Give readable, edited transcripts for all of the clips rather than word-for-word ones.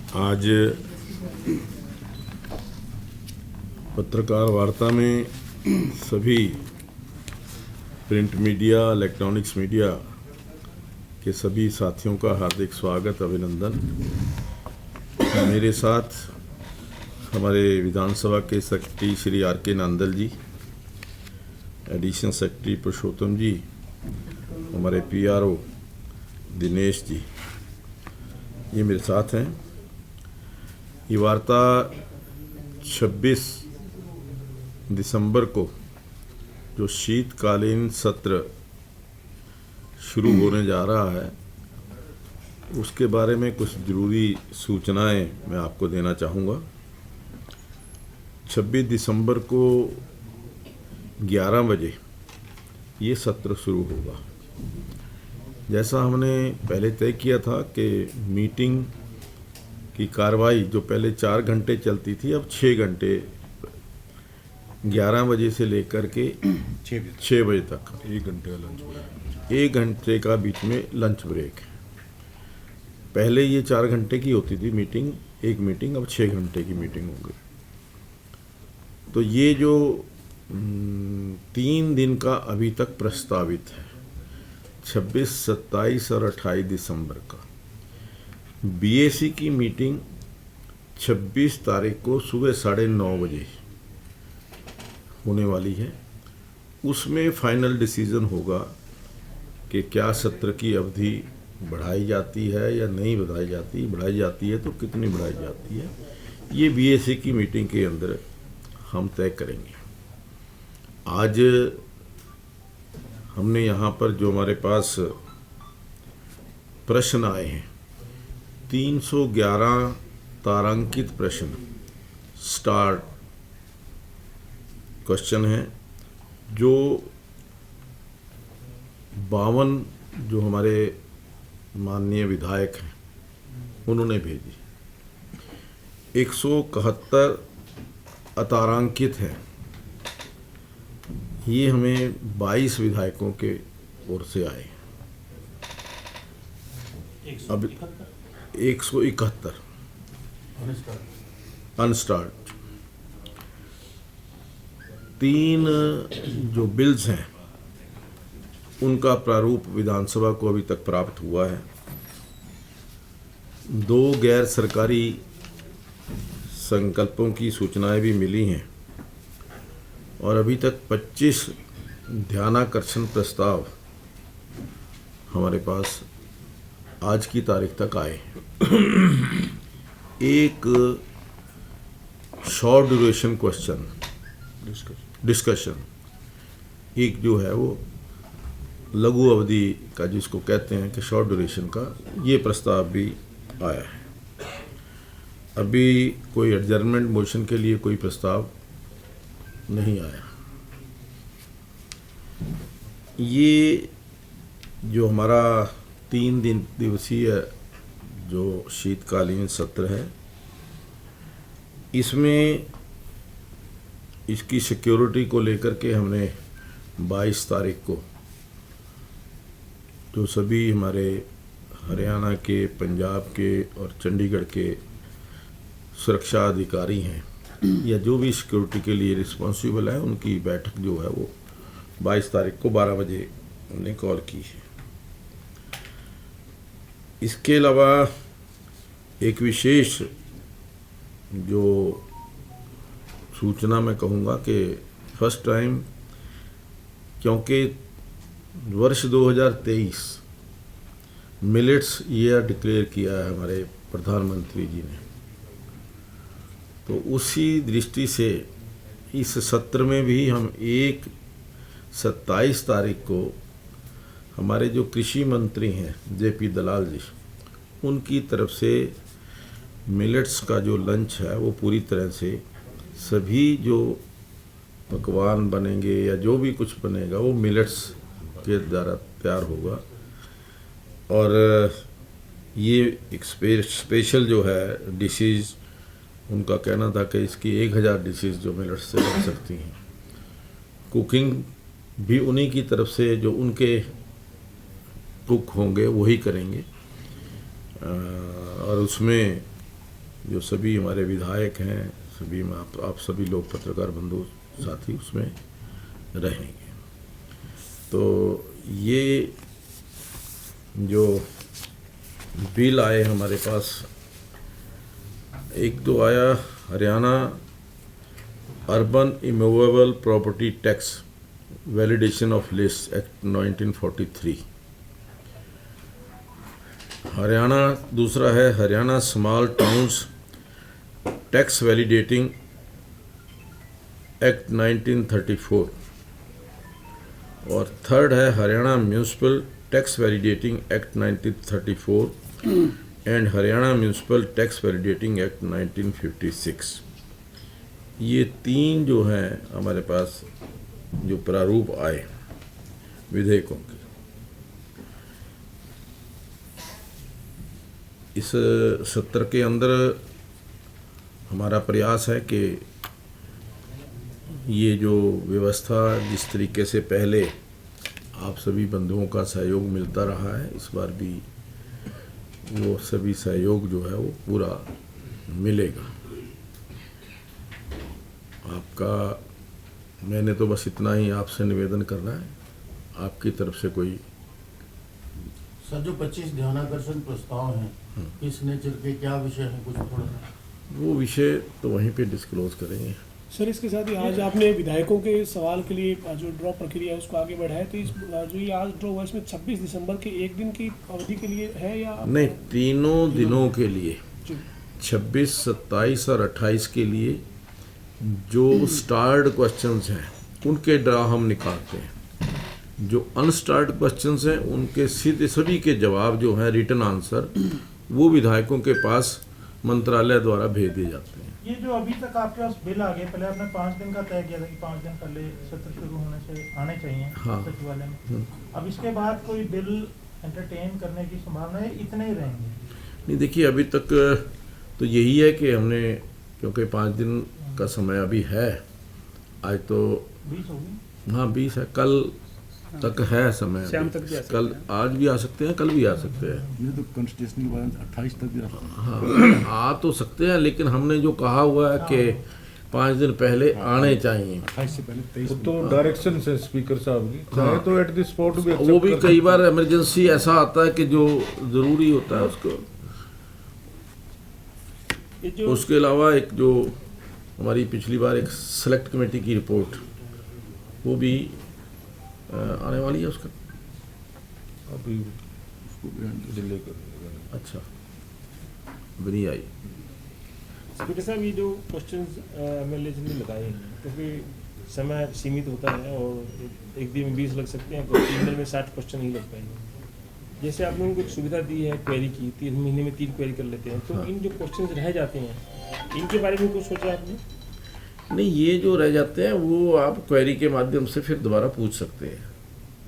आज पत्रकार वार्ता में सभी प्रिंट मीडिया, इलेक्ट्रॉनिक्स मीडिया के सभी साथियों का हार्दिक स्वागत, अभिनंदन। मेरे साथ हमारे विधानसभा के सेक्रेटरी श्री R.K. नांदल जी, एडिशनल सेक्रेटरी पुरुषोत्तम जी, हमारे PRO दिनेश जी, ये मेरे साथ हैं। ये वार्ता 26 दिसंबर को जो शीतकालीन सत्र शुरू होने जा रहा है, उसके बारे में कुछ ज़रूरी सूचनाएं मैं आपको देना चाहूँगा। 26 दिसंबर को 11 बजे ये सत्र शुरू होगा। जैसा हमने पहले तय किया था कि मीटिंग की कार्रवाई जो पहले 4 घंटे चलती थी, अब 6 घंटे, 11 बजे से लेकर के 6 बजे तक 1 घंटे का लंच ब्रेक, 1 घंटे का बीच में लंच ब्रेक है। पहले ये 4 घंटे की होती थी मीटिंग, एक मीटिंग, अब 6 घंटे की मीटिंग हो गई। तो ये जो 3 दिन का अभी तक प्रस्तावित है, 26, 27 और 28 दिसंबर का। BAC की मीटिंग 26 तारीख को सुबह 9:30 बजे होने वाली है। उसमें फाइनल डिसीजन होगा कि क्या सत्र की अवधि बढ़ाई जाती है या नहीं बढ़ाई जाती है तो कितनी बढ़ाई जाती है, ये BAC की मीटिंग के अंदर हम तय करेंगे। आज हमने यहाँ पर जो हमारे पास प्रश्न आए हैं, 311 तारांकित प्रश्न स्टार्ट क्वेश्चन है, जो 52 जो हमारे माननीय विधायक हैं उन्होंने भेजी। 171 अतारांकित है, ये हमें 22 विधायकों के ओर से आए। अब 171 अनस्टार्ट। 3 जो बिल्स हैं उनका प्रारूप विधानसभा को अभी तक प्राप्त हुआ है। 2 गैर सरकारी संकल्पों की सूचनाएं भी मिली हैं और अभी तक 25 ध्यानाकर्षण प्रस्ताव हमारे पास आज की तारीख तक आए। एक शॉर्ट ड्यूरेशन क्वेश्चन डिस्कशन, एक जो है वो लघु अवधि का, जिसको कहते हैं कि शॉर्ट ड्यूरेशन का, ये प्रस्ताव भी आया है। अभी कोई एडजर्नमेंट मोशन के लिए कोई प्रस्ताव नहीं आया। ये जो हमारा 3 दिवसीय जो शीतकालीन सत्र है, इसमें इसकी सिक्योरिटी को लेकर के हमने 22 तारीख को जो सभी हमारे हरियाणा के, पंजाब के और चंडीगढ़ के सुरक्षा अधिकारी हैं या जो भी सिक्योरिटी के लिए रिस्पॉन्सिबल है, उनकी बैठक जो है वो 22 तारीख को 12 बजे हमने कॉल की है। इसके अलावा एक विशेष जो सूचना मैं कहूँगा कि फर्स्ट टाइम, क्योंकि वर्ष 2023 मिलेट्स ईयर डिक्लेयर किया है हमारे प्रधानमंत्री जी ने, तो उसी दृष्टि से इस सत्र में भी हम 27 तारीख को हमारे जो कृषि मंत्री हैं JP दलाल जी, उनकी तरफ से मिलेट्स का जो लंच है वो पूरी तरह से सभी जो पकवान बनेंगे या जो भी कुछ बनेगा वो मिलेट्स के द्वारा तैयार होगा। और ये एक स्पेशल जो है डिशेज़, उनका कहना था कि इसकी 1000 डिशेज़ जो मिलेट्स से बन सकती हैं। कुकिंग भी उन्हीं की तरफ से, जो उनके कुक होंगे वही करेंगे। और उसमें जो सभी हमारे विधायक हैं, सभी में आप सभी लोग पत्रकार बंधु साथी उसमें रहेंगे। तो ये जो बिल आए हमारे पास, एक तो आया Haryana urban immovable property tax validation of list act 1943, Haryana, दूसरा है Haryana small towns tax validating act 1934, और थर्ड है Haryana municipal tax validating act 1934 and Haryana municipal tax validating act 1956। ये तीन जो हैं हमारे पास जो प्रारूप आए विधेयकों के, इस सत्र के अंदर हमारा प्रयास है कि ये जो व्यवस्था जिस तरीके से पहले आप सभी बंधुओं का सहयोग मिलता रहा है, इस बार भी वो सभी सहयोग जो है वो पूरा मिलेगा आपका। मैंने तो बस इतना ही आपसे निवेदन करना है, आपकी तरफ से कोई। सर, जो 25 ध्यानाकर्षण प्रस्ताव हैं, किस नेचर के, क्या विषय है, कुछ थोड़ा वो विषय तो वहीं पे डिस्क्लोज करेंगे। सर, इसके साथ ही आज आपने विधायकों के सवाल के लिए जो ड्रॉ प्रक्रिया है उसको आगे बढ़ाया, तो इस जो ये आज ड्रॉ हुआ इसमें 26 दिसंबर के एक दिन की अवधि के लिए है या नहीं, तीनों दिनों के लिए 26, 27 और 28 के लिए जो स्टार्ड क्वेश्चंस हैं उनके ड्रा हम निकालते हैं, जो अनस्टार्ड क्वेश्चंस हैं उनके सीधे सभी के जवाब जो हैं रिटन आंसर वो विधायकों के पास मंत्रालय द्वारा भेज दिए जाते हैं। ये जो अभी तक आपके पास बिल आ गए, पहले आपने 5 दिन का तय किया था कि 5 दिन पहले सत्र शुरू होने से आने चाहिए हाँ। सचिवालय में। अब इसके बाद कोई बिल एंटरटेन करने की संभावना है, इतने ही रहेंगे? नहीं, देखिए अभी तक तो यही है कि हमने, क्योंकि 5 दिन का समय अभी है, आज तो 20 होगी। हाँ 20 है, कल तक है समय, शाम तक भी आ सकते कल आज भी आ सकते हैं, कल भी आ सकते हैं। ये तो कॉन्स्टिट्यूशन के बाद 28 तक भी हाँ आ तो सकते हैं, लेकिन हमने जो कहा हुआ है कि 5 दिन पहले आने चाहिए। 28 से पहले 23 तो डायरेक्शन से स्पीकर साहब की चाहे हाँ। तो एट द स्पॉट भी accept वो भी कर कई सकते बार इमरजेंसी ऐसा आता है कि जो ज़रूरी होता है उसको। ये जो उसके अलावा एक जो हमारी पिछली बार एक सेलेक्ट कमेटी की रिपोर्ट वो भी आने वाली है उसका। हैं। अभी डिले कर अच्छा, अभी नहीं आई। स्पीकर साहब, ये जो क्वेश्चंस एमएलए ने लगाए हैं, क्योंकि समय सीमित होता है और एक दिन में 20 लग सकते हैं, तो 3 दिन में 60 क्वेश्चन ही लग पाएंगे। जैसे आपने उनको सुविधा दी है क्वेरी की, 3 महीने में 3 क्वेरी कर लेते हैं, तो हाँ। इन जो क्वेश्चंस रह जाते हैं इनके बारे में कुछ सोचा आपने? नहीं, ये जो रह जाते हैं वो आप क्वेरी के माध्यम से फिर दोबारा पूछ सकते हैं।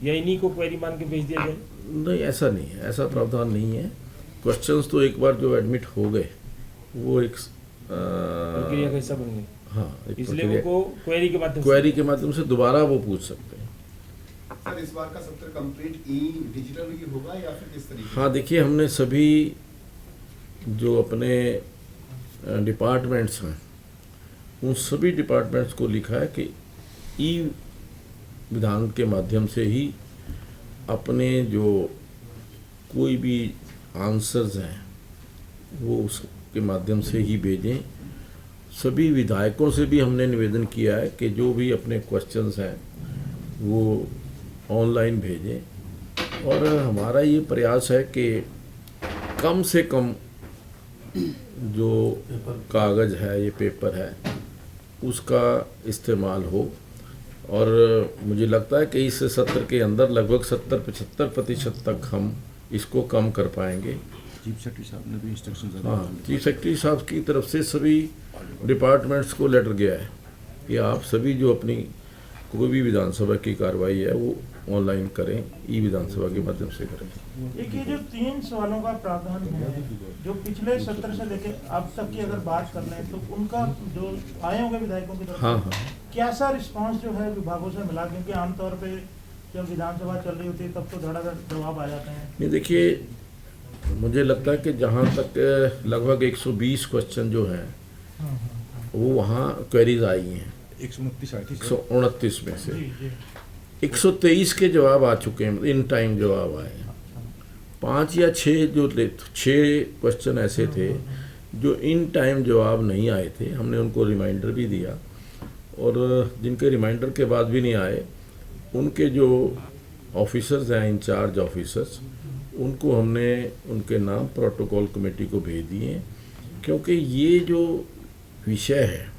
या इन्हीं को क्वेरी मान के भेज दिया जाए? नहीं, ऐसा नहीं है, ऐसा प्रावधान नहीं है। क्वेश्चंस तो एक बार जो एडमिट हो गए वो एक प्रक्रिया का हिस्सा बन गए, हाँ, एक इसलिए प्रक्रिया- उनको क्वेरी के माध्यम क्वेरी के माध्यम से दोबारा वो पूछ सकते हैं। सर, इस बार का सत्र कंप्लीट डिजिटल ही होगा या फिर किस तरीके? हाँ, देखिए हमने सभी जो अपने डिपार्टमेंट्स हैं उन सभी डिपार्टमेंट्स को लिखा है कि ई विधान के माध्यम से ही अपने जो कोई भी आंसर्स हैं वो उसके माध्यम से ही भेजें। सभी विधायकों से भी हमने निवेदन किया है कि जो भी अपने क्वेश्चंस हैं वो ऑनलाइन भेजें, और हमारा ये प्रयास है कि कम से कम जो कागज़ है, ये पेपर है, उसका इस्तेमाल हो। और मुझे लगता है कि इस सत्र के अंदर लगभग 70-75% तक हम इसको कम कर पाएंगे। चीफ सेक्रेटरी साहब ने भी इंस्ट्रक्शन हाँ, चीफ सेक्रेटरी साहब की तरफ से सभी डिपार्टमेंट्स को लेटर गया है कि आप सभी जो अपनी कोई भी विधानसभा की कार्रवाई है वो ऑनलाइन करें, ई विधानसभा के माध्यम से करें। एक ये जो 3 सवालों का प्रावधान है, जो पिछले सत्र से लेकर अब तक की अगर बात कर लें तो उनका जो आए होंगे विधायकों की तरफ हाँ से, हाँ, कैसा रिस्पांस जो है विभागों से मिला? क्योंकि आमतौर पे जब विधानसभा चल रही होती है तब तो धड़ाधड़ जवाब आ जाते हैं। नहीं देखिए, मुझे लगता है कि जहाँ तक लगभग 120 क्वेश्चन जो हैं वो वहाँ क्वेरीज आई हैं 129 में से। 123 के जवाब आ चुके हैं, इन टाइम जवाब आए हैं। 5 या 6 क्वेश्चन ऐसे थे जो इन टाइम जवाब नहीं आए थे, हमने उनको रिमाइंडर भी दिया, और जिनके रिमाइंडर के बाद भी नहीं आए उनके जो ऑफिसर्स हैं, इंचार्ज ऑफिसर्स, उनको हमने उनके नाम प्रोटोकॉल कमेटी को भेज दिए, क्योंकि ये जो विषय है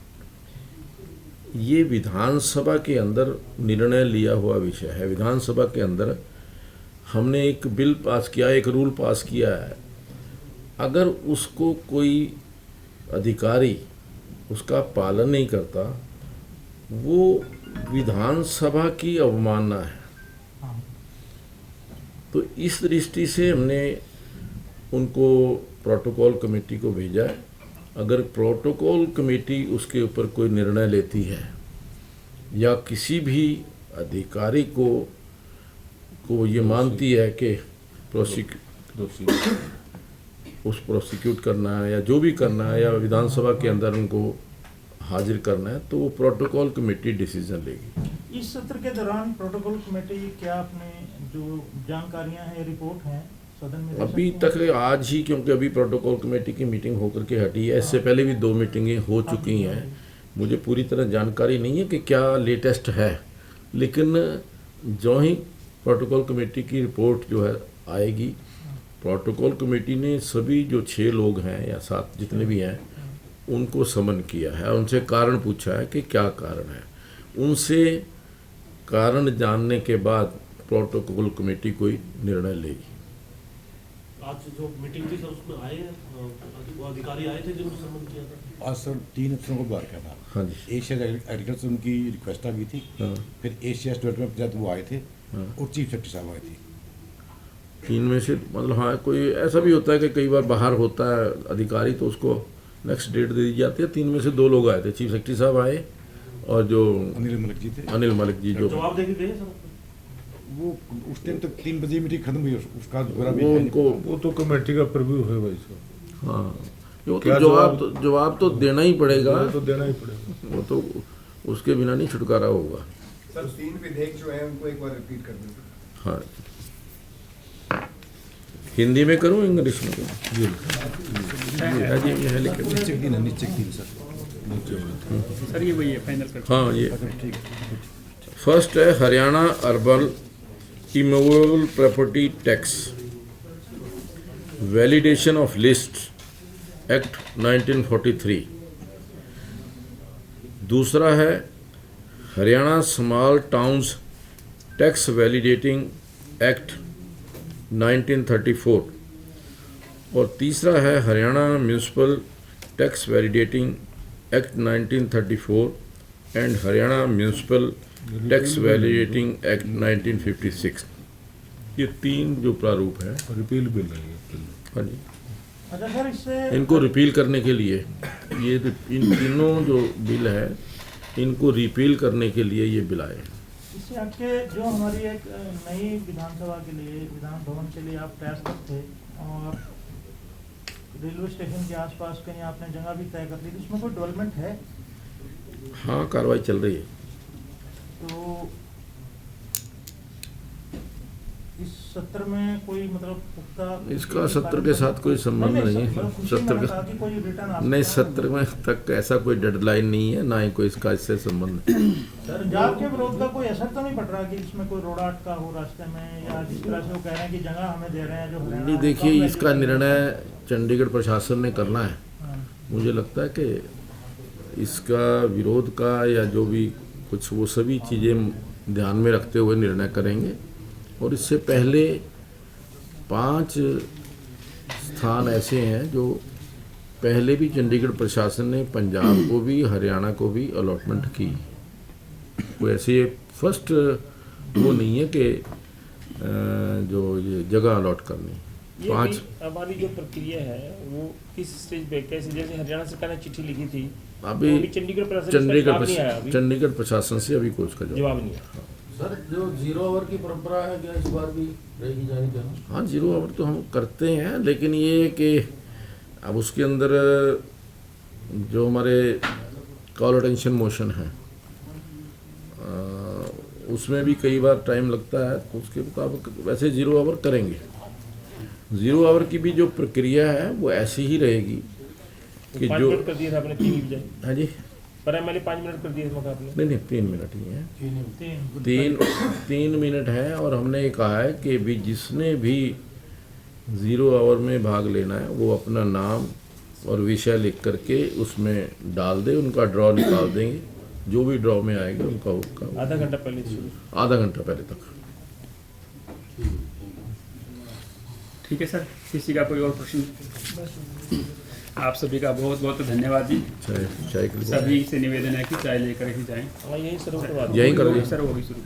ये विधानसभा के अंदर निर्णय लिया हुआ विषय है। विधानसभा के अंदर हमने एक बिल पास किया, एक रूल पास किया है, अगर उसको कोई अधिकारी उसका पालन नहीं करता वो विधानसभा की अवमानना है। तो इस दृष्टि से हमने उनको प्रोटोकॉल कमेटी को भेजा है। अगर प्रोटोकॉल कमेटी उसके ऊपर कोई निर्णय लेती है या किसी भी अधिकारी को ये मानती है कि प्रोसिक्यूट करना है या जो भी करना है या विधानसभा के अंदर उनको हाजिर करना है, तो वो प्रोटोकॉल कमेटी डिसीजन लेगी। इस सत्र के दौरान प्रोटोकॉल कमेटी क्या अपने जो जानकारियां हैं, रिपोर्ट हैं सदन में अभी तक आज ही, क्योंकि अभी प्रोटोकॉल कमेटी की मीटिंग होकर के हटी है, इससे पहले भी 2 मीटिंगें हो चुकी हैं। मुझे पूरी तरह जानकारी नहीं है कि क्या लेटेस्ट है, लेकिन जो ही प्रोटोकॉल कमेटी की रिपोर्ट जो है आएगी, प्रोटोकॉल कमेटी ने सभी जो 6 लोग हैं या 7 जितने भी हैं उनको समन किया है, उनसे कारण पूछा है कि क्या कारण है। उनसे कारण जानने के बाद प्रोटोकॉल कमेटी कोई निर्णय लेगी। आज जो मीटिंग थी सर उसमें आए वो अधिकारी आए थे जिन्होंने सम्मान किया था? आज सर 3 अफसरों को बुलाया था। हाँ जी। एशिया एग्रीकल्चर उनकी रिक्वेस्ट भी थी, हाँ। फिर एशिया डेवलपमेंट पंचायत वो आए थे, हाँ। और चीफ सेक्रेटरी साहब आए थे। 3 में से मतलब हाँ, कोई ऐसा भी होता है कि कई बार बाहर होता है अधिकारी तो उसको नेक्स्ट डेट दे दी जाती है। 3 में से 2 लोग आए थे, चीफ सेक्रेटरी साहब आए और जो अनिल मलिक जी थे। अनिल मलिक जी जो जवाब दे के गए सर? वो उस टाइम तो 3 बजे मीटिंग खत्म हुई, उसका वो उनको वो तो कमेटी का प्रीव्यू है भाई साहब। हाँ, वो क्या तो जवाब तो देना ही पड़ेगा, वो तो देना ही पड़ेगा, वो तो उसके बिना नहीं छुटकारा होगा। सर 3 विधेयक जो है उनको एक बार रिपीट कर दीजिए। हाँ, हिंदी में करूँ इंग्लिश में करूँ? ये है लिखे निश्चित दिन सर ये वही है फाइनल कर। हाँ, ये फर्स्ट है Haryana urban immovable property tax validation of list act 1943। दूसरा है Haryana small towns tax validating act 1934। और तीसरा है Haryana municipal tax validating act 1934 and Haryana municipal tax validating act 1956। ये 3 जो प्रारूप है, रिपील बिल है ये। हाँ जी, अच्छा सर, इससे इनको रिपील करने के लिए ये इन तीनों जो बिल है इनको रिपील करने के लिए ये बिल आए। इससे आपके जो हमारी एक नई विधानसभा के लिए, विधान भवन के लिए आप प्रयासरत थे और रेलवे स्टेशन के आसपास कहीं आपने जगह भी तय कर ली, तो उसमें कोई डेवलपमेंट है? हाँ, कार्रवाई चल रही है। तो इस सत्र में कोई मतलब पुख्ता इसका सत्र के साथ कोई संबंध नहीं है। सत्र का कोई रिटर्न नहीं, सत्र में तक ऐसा कोई डेडलाइन नहीं है, ना ही कोई इसका इससे संबंध है। पंजाब के विरोध का कोई असर तो नहीं पड़ रहा कि इसमें कोई रोड़ा अटका हो रास्ते में, या जिस तरह से वो कह रहे हैं कि जगह हमें दे रहे हैं जो हरियाणा नहीं, देखिए इसका निर्णय चंडीगढ़ प्रशासन ने करना है। हाँ। मुझे लगता है कि इसका विरोध का या जो भी कुछ वो सभी चीज़ें ध्यान में रखते हुए निर्णय करेंगे। और इससे पहले 5 स्थान ऐसे हैं जो पहले भी चंडीगढ़ प्रशासन ने पंजाब को भी हरियाणा को भी अलॉटमेंट की। कोई ऐसे फर्स्ट वो नहीं है कि जो ये जगह अलॉट करनी। ये 5 हमारी जो प्रक्रिया है वो किस स्टेज पे, कैसे, जैसे हरियाणा सरकार ने चिट्ठी लिखी थी अभी चंडीगढ़ प्रशासन चंडीगढ़ प्रशासन से अभी कोई उसका जवाब नहीं आया। सर जो 0 ओवर की परंपरा है क्या इस बार भी रहेगी जारी क्या? हाँ 0 ओवर तो हम करते हैं, लेकिन ये कि अब उसके अंदर जो हमारे कॉल अटेंशन मोशन है उसमें भी कई बार टाइम लगता है, तो उसके मुताबिक वैसे 0 ओवर करेंगे। 0 ओवर की भी जो प्रक्रिया है वो ऐसी ही रहेगी कि 5 जो मिनट कर दिया था आपने 3 की बजाय, हाँ जी पर एमएलए 5 मिनट कर दिए थे आपने। नहीं 3 मिनट ही है, तीन 3 मिनट है। और हमने ये कहा है कि भी जिसने भी 0 ओवर में भाग लेना है वो अपना नाम और विषय लिख करके उसमें डाल दे, उनका ड्रॉ निकाल देंगे, जो भी ड्रॉ में आएगा उनका होगा आधा घंटा पहले शुरू। आधा घंटा पहले तक। ठीक है सर, किसी का कोई और प्रश्न? आप सभी का बहुत बहुत धन्यवाद जी। चाय के लिए सभी से निवेदन है कि चाय लेकर ही जाएं। हाँ यही सर वो करवा दो। यही कर दिया। सर होगी शुरू।